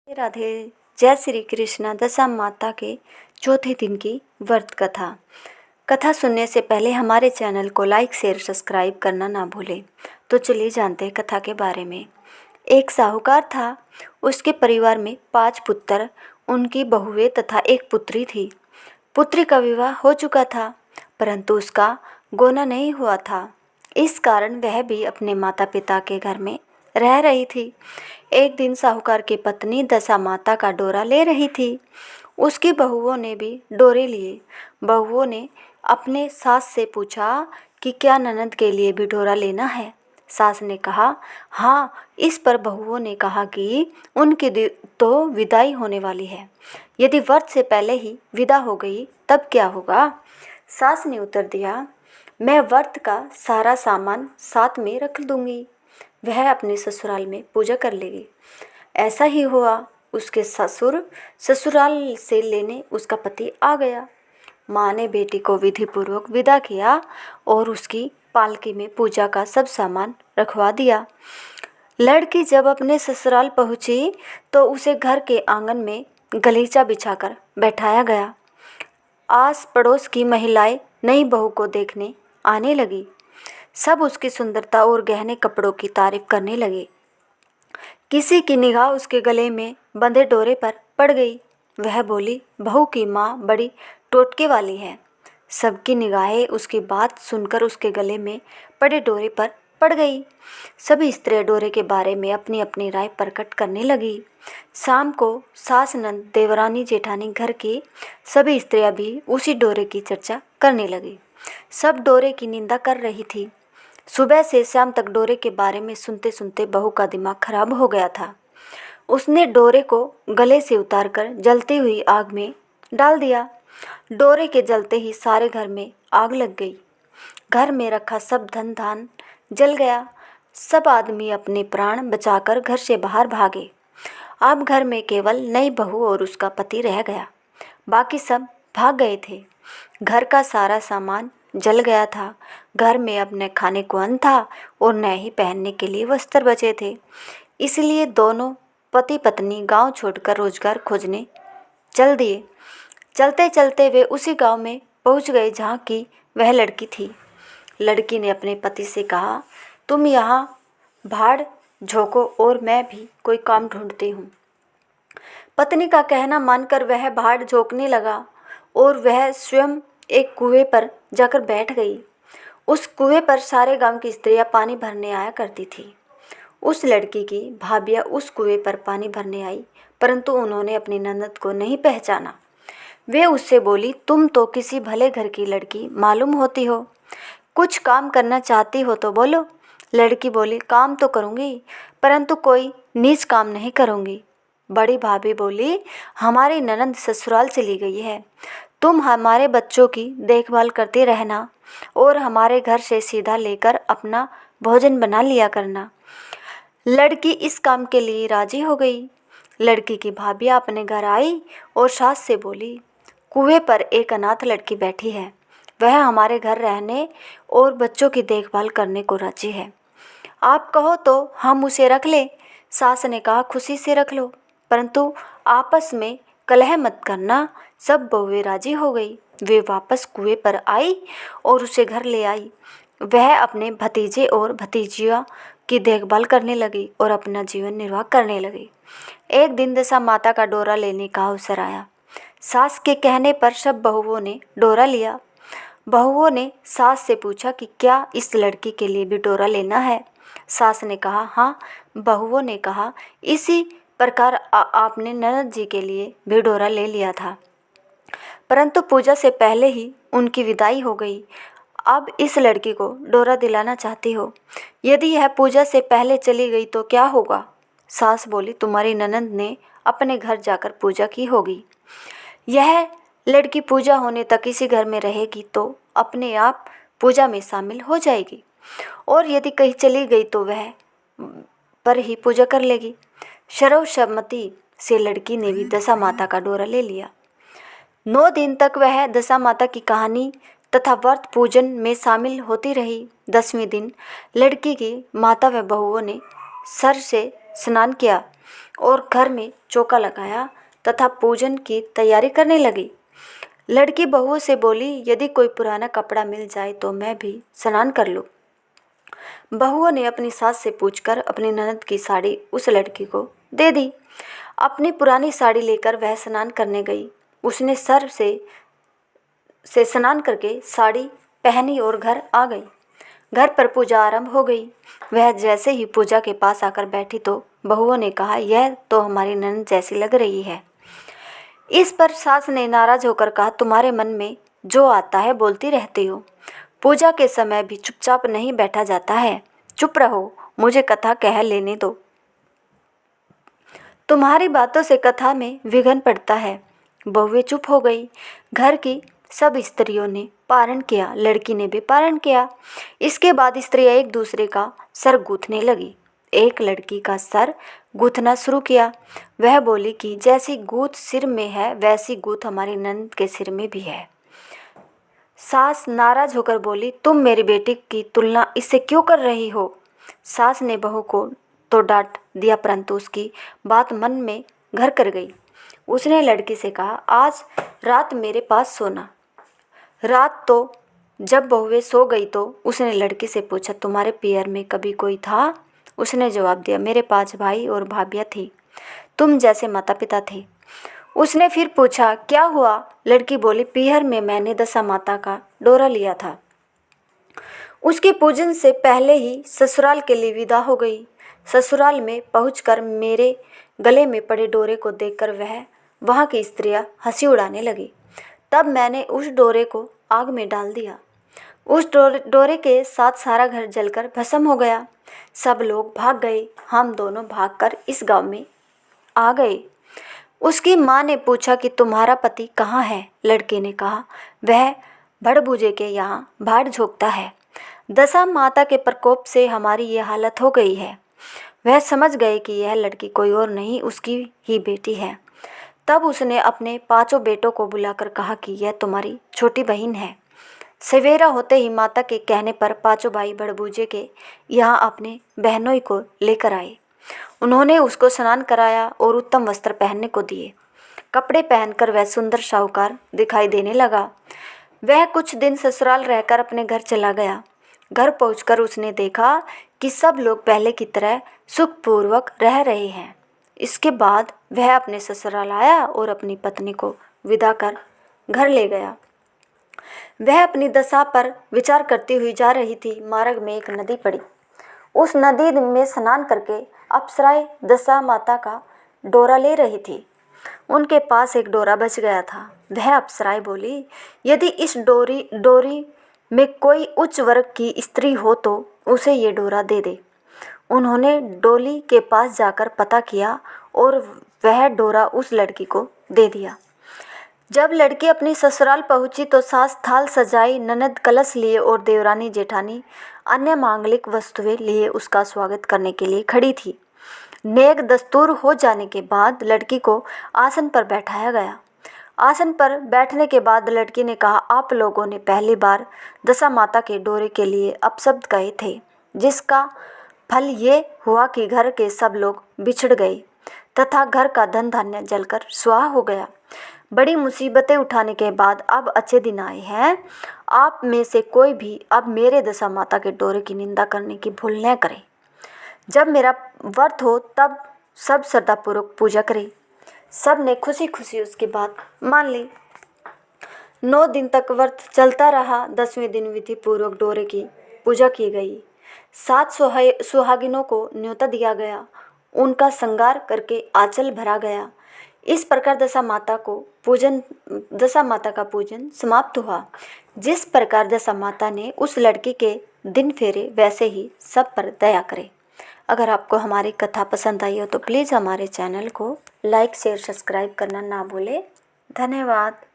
राधे राधे। जय श्री कृष्ण। दशा माता के चौथे दिन की व्रत कथा। कथा सुनने से पहले हमारे चैनल को लाइक शेयर सब्सक्राइब करना ना भूलें। तो चलिए जानते हैं कथा के बारे में। एक साहूकार था। उसके परिवार में 5 पुत्र, उनकी बहुएं तथा एक पुत्री थी। पुत्री का विवाह हो चुका था, परंतु उसका गोना नहीं हुआ था। इस कारण वह भी अपने माता पिता के घर में रह रही थी। एक दिन साहूकार की पत्नी दशा माता का डोरा ले रही थी। उसकी बहुओं ने भी डोरे लिए। बहुओं ने अपने सास से पूछा कि क्या ननद के लिए भी डोरा लेना है। सास ने कहा हाँ। इस पर बहुओं ने कहा कि उनकी तो विदाई होने वाली है। यदि व्रत से पहले ही विदा हो गई तब क्या होगा। सास ने उत्तर दिया, मैं व्रत का सारा सामान साथ में रख दूंगी, वह अपने ससुराल में पूजा कर लेगी। ऐसा ही हुआ। उसके ससुराल से लेने उसका पति आ गया। माँ ने बेटी को विधिपूर्वक विदा किया और उसकी पालकी में पूजा का सब सामान रखवा दिया। लड़की जब अपने ससुराल पहुंची तो उसे घर के आंगन में गलीचा बिछाकर बैठाया गया। आस पड़ोस की महिलाएं नई बहू को देखने आने लगी। सब उसकी सुंदरता और गहने कपड़ों की तारीफ करने लगे। किसी की निगाह उसके गले में बंधे डोरे पर पड़ गई। वह बोली, बहू की माँ बड़ी टोटके वाली है। सबकी निगाहें उसकी बात सुनकर उसके गले में पड़े डोरे पर पड़ गई। सभी स्त्रियां डोरे के बारे में अपनी अपनी राय प्रकट करने लगी। शाम को सास नंद देवरानी जेठानी घर की सभी स्त्रियां भी उसी डोरे की चर्चा करने लगी। सब डोरे की निंदा कर रही थी। सुबह से शाम तक डोरे के बारे में सुनते सुनते बहू का दिमाग खराब हो गया था। उसने डोरे को गले से उतारकर जलती हुई आग में डाल दिया। डोरे के जलते ही सारे घर में आग लग गई। घर में रखा सब धन धान जल गया। सब आदमी अपने प्राण बचाकर घर से बाहर भागे। अब घर में केवल नई बहू और उसका पति रह गया। बाकी सब भाग गए थे। घर का सारा सामान जल गया था। घर में अब न खाने को अन्न था और न ही पहनने के लिए वस्त्र बचे थे। इसलिए दोनों पति पत्नी गांव छोड़कर रोजगार खोजने चल दिए। चलते चलते वे उसी गांव में पहुंच गए जहां की वह लड़की थी। लड़की ने अपने पति से कहा, तुम यहाँ भाड़ झोंको और मैं भी कोई काम ढूंढती हूँ। पत्नी का कहना मानकर वह भाड़ झोंकने लगा और वह स्वयं एक कुएं पर जाकर बैठ गई। उस कुएं पर सारे गांव की स्त्रियां पानी भरने आया करती थी। उस लड़की की भाभियां उस कुएं पर पानी भरने आई, परंतु उन्होंने अपनी ननद को नहीं पहचाना। वे उससे बोली, तुम तो किसी भले घर की लड़की मालूम होती हो, कुछ काम करना चाहती हो तो बोलो। लड़की बोली, काम तो करूँगी, परंतु कोई नीच काम नहीं करूँगी। बड़ी भाभी बोली, हमारी ननद ससुराल चली गई है, तुम हमारे बच्चों की देखभाल करती रहना और हमारे घर से सीधा लेकर अपना भोजन बना लिया करना। लड़की इस काम के लिए राजी हो गई। लड़की की भाभियाँ अपने घर आई और सास से बोली, कुएं पर एक अनाथ लड़की बैठी है, वह हमारे घर रहने और बच्चों की देखभाल करने को राजी है, आप कहो तो हम उसे रख लें। सास ने कहा, खुशी से रख लो, परंतु आपस में कलह मत करना। सब बहुएं राजी हो गई। वे वापस कुएं पर आई और उसे घर ले आई। वह अपने भतीजे और भतीजियों की देखभाल करने लगी और अपना जीवन निर्वाह करने लगी। एक दिन दशा माता का डोरा लेने का अवसर आया। सास के कहने पर सब बहुओं ने डोरा लिया। बहुओं ने सास से पूछा कि क्या इस लड़की के लिए भी डोरा लेना है। सास ने कहा हाँ। बहुओं ने कहा, इसी प्रकार आपने ननद जी के लिए भी डोरा ले लिया था, परंतु पूजा से पहले ही उनकी विदाई हो गई। अब इस लड़की को डोरा दिलाना चाहती हो, यदि यह पूजा से पहले चली गई तो क्या होगा। सास बोली, तुम्हारी ननद ने अपने घर जाकर पूजा की होगी। यह लड़की पूजा होने तक इसी घर में रहेगी तो अपने आप पूजा में शामिल हो जाएगी, और यदि कहीं चली गई तो वह पर ही पूजा कर लेगी। सर्वसम्मति से लड़की ने भी दशा माता का डोरा ले लिया। 9 दिन तक वह दशा माता की कहानी तथा व्रत पूजन में शामिल होती रही। 10वें दिन लड़की की माता व बहुओं ने सर से स्नान किया और घर में चौका लगाया तथा पूजन की तैयारी करने लगी। लड़की बहुओं से बोली, यदि कोई पुराना कपड़ा मिल जाए तो मैं भी स्नान कर लूँ। बहुओं ने अपनी सास से पूछकर अपनी ननद की साड़ी उस लड़की को दे दी। अपनी पुरानी साड़ी लेकर वह स्नान करने गई। उसने सर से स्नान करके साड़ी पहनी और घर आ गई। घर पर पूजा आरंभ हो गई। वह जैसे ही पूजा के पास आकर बैठी तो बहुओं ने कहा, यह तो हमारी ननद जैसी लग रही है। इस पर सास ने नाराज होकर कहा, तुम्हारे मन में जो आता है बोलती रहती हो। पूजा के समय भी चुपचाप नहीं बैठा जाता है। चुप रहो, मुझे कथा कह लेने दो। तुम्हारी बातों से कथा में विघ्न पड़ता है। बहुएं चुप हो गई। घर की सब स्त्रियों ने पारण किया, लड़की ने भी पारण किया। इसके बाद स्त्रियां एक दूसरे का सर गूंथने लगी। एक लड़की का सर गूंथना शुरू किया। वह बोली कि जैसी गूंथ सिर में है वैसी गूंथ हमारी ननद के सिर में भी है। सास नाराज होकर बोली, तुम मेरी बेटी की तुलना इससे क्यों कर रही हो। सास ने बहू को तो डांट दिया, परंतु उसकी बात मन में घर कर गई। उसने लड़की से कहा, आज रात मेरे पास सोना। रात तो जब बहुएं सो गई तो उसने लड़की से पूछा, तुम्हारे पियर में कभी कोई था। उसने जवाब दिया, मेरे 5 भाई और भाभियाँ थी, तुम जैसे माता पिता थे। उसने फिर पूछा, क्या हुआ। लड़की बोली, पीहर में मैंने दशा माता का डोरा लिया था। उसके पूजन से पहले ही ससुराल के लिए विदा हो गई। ससुराल में पहुंचकर मेरे गले में पड़े डोरे को देखकर वहाँ की स्त्रियां हंसी उड़ाने लगी। तब मैंने उस डोरे को आग में डाल दिया। उस डोरे के साथ सारा घर जलकर भस्म हो गया। सब लोग भाग गए। हम दोनों भागकर इस गांव में आ गए। उसकी माँ ने पूछा कि तुम्हारा पति कहाँ है। लड़के ने कहा, वह भड़बूजे के यहाँ भाड़ झोंकता है। दशा माता के प्रकोप से हमारी ये हालत हो गई है। वह समझ गए कि यह लड़की कोई और नहीं उसकी ही बेटी है। तब उसने अपने 5 बेटों को बुलाकर कहा कि यह तुम्हारी छोटी बहन है। सवेरा होते ही माता के कहने पर 5 भाई भड़बूजे के यहाँ अपने बहनों को लेकर आए। उन्होंने उसको स्नान कराया और उत्तम वस्त्र पहनने को दिए। कपड़े पहनकर वह सुंदर शाहूकार दिखाई देने लगा। वह कुछ दिन ससुराल रहकर अपने घर चला गया। घर पहुंचकर उसने देखा कि सब लोग पहले की तरह सुखपूर्वक रह रहे हैं। इसके बाद वह अपने ससुराल आया और अपनी पत्नी को विदा कर घर ले गया। वह अपनी दशा पर विचार करती हुई जा रही थी। मार्ग में एक नदी पड़ी। उस नदी में स्नान करके अप्सराएं दशा माता का डोरा ले रही थी। उनके पास एक डोरा बच गया था। वह अप्सराएं बोली, यदि इस डोरी में कोई उच्च वर्ग की स्त्री हो तो उसे ये डोरा दे दे। उन्होंने डोली के पास जाकर पता किया और वह डोरा उस लड़की को दे दिया। जब लड़की अपनी ससुराल पहुंची तो सास थाल सजाई, ननद कलश लिए और देवरानी जेठानी अन्य मांगलिक वस्तुएं लिए उसका स्वागत करने के लिए खड़ी थी। नेक दस्तूर हो जाने के बाद लड़की को आसन पर बैठाया गया। आसन पर बैठने के बाद लड़की ने कहा, आप लोगों ने पहली बार दशा माता के डोरे के लिए अपशब्द कहे थे, जिसका फल ये हुआ कि घर के सब लोग बिछड़ गए तथा घर का धन धान्य जलकर स्वाहा हो गया। बड़ी मुसीबतें उठाने के बाद अब अच्छे दिन आए हैं। आप में से कोई भी अब मेरे दशा माता के डोरे की निंदा करने की भूल न करे। जब मेरा व्रत हो तब सब श्रद्धापूर्वक पूजा करें। सब ने खुशी खुशी उसकी बात मान ली। 9 दिन तक व्रत चलता रहा। 10वें दिन विधि पूर्वक डोरे की पूजा की गई। 7 सुहागिनों को न्योता दिया गया। उनका श्रृंगार करके आंचल भरा गया। इस प्रकार दशा माता का पूजन समाप्त हुआ। जिस प्रकार दशा माता ने उस लड़की के दिन फेरे वैसे ही सब पर दया करे। अगर आपको हमारी कथा पसंद आई हो तो प्लीज़ हमारे चैनल को लाइक शेयर सब्सक्राइब करना ना भूलें। धन्यवाद।